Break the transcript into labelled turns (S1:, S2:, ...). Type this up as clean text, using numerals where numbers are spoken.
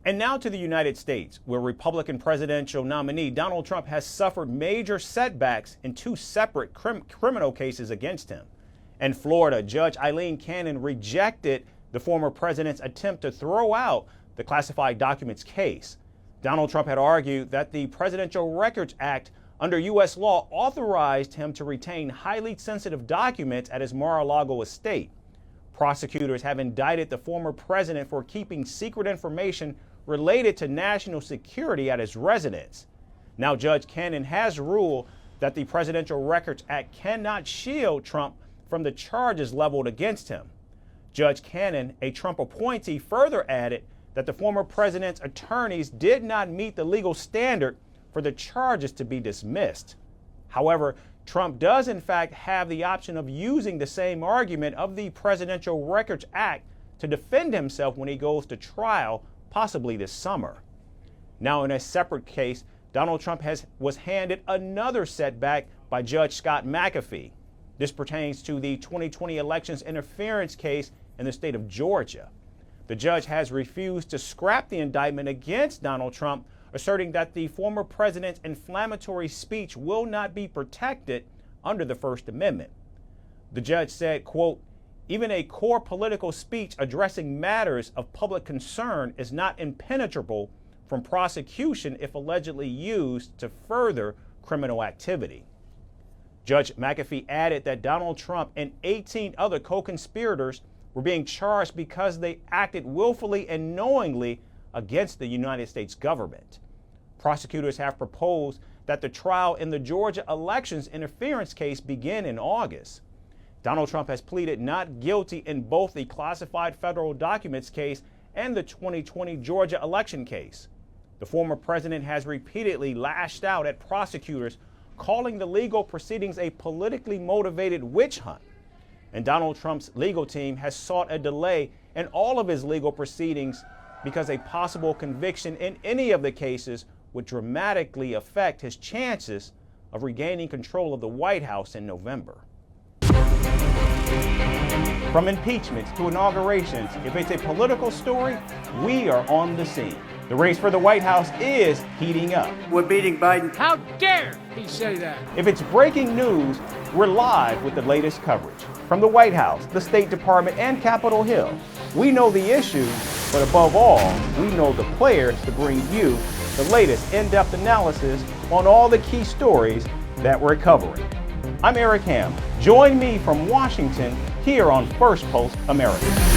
S1: And now to the United States, where Republican presidential nominee Donald Trump has suffered major setbacks in two separate criminal cases against him. In Florida, Judge Aileen Cannon rejected the former president's attempt to throw out the classified documents case. Donald Trump had argued that the Presidential Records Act under U.S. law authorized him to retain highly sensitive documents at his Mar-a-Lago estate. Prosecutors have indicted the former president for keeping secret information related to national security at his residence. Now, Judge Cannon has ruled that the Presidential Records Act cannot shield Trump from the charges leveled against him. Judge Cannon, a Trump appointee, further added that the former president's attorneys did not meet the legal standard for the charges to be dismissed. However, Trump does in fact have the option of using the same argument of the Presidential Records Act to defend himself when he goes to trial, possibly this summer. Now, in a separate case, Donald Trump was handed another setback by Judge Scott McAfee. This pertains to the 2020 elections interference case in the state of Georgia. The judge has refused to scrap the indictment against Donald Trump, asserting that the former president's inflammatory speech will not be protected under the First Amendment. The judge said, quote, "Even a core political speech addressing matters of public concern is not impenetrable from prosecution if allegedly used to further criminal activity." Judge McAfee added that Donald Trump and 18 other co-conspirators were being charged because they acted willfully and knowingly against the United States government. Prosecutors have proposed that the trial in the Georgia elections interference case begin in August. Donald Trump has pleaded not guilty in both the classified federal documents case and the 2020 Georgia election case. The former president has repeatedly lashed out at prosecutors, calling the legal proceedings a politically motivated witch hunt. And Donald Trump's legal team has sought a delay in all of his legal proceedings because a possible conviction in any of the cases would dramatically affect his chances of regaining control of the White House in November. From impeachments to inaugurations, if it's a political story, we are on the scene. The race for the White House is heating up.
S2: We're beating Biden.
S3: How dare he say that?
S1: If it's breaking news, we're live with the latest coverage. From the White House, the State Department, and Capitol Hill, we know the issues, but above all, we know the players to bring you the latest in-depth analysis on all the key stories that we're covering. I'm Eric Ham. Join me from Washington here on Firstpost America.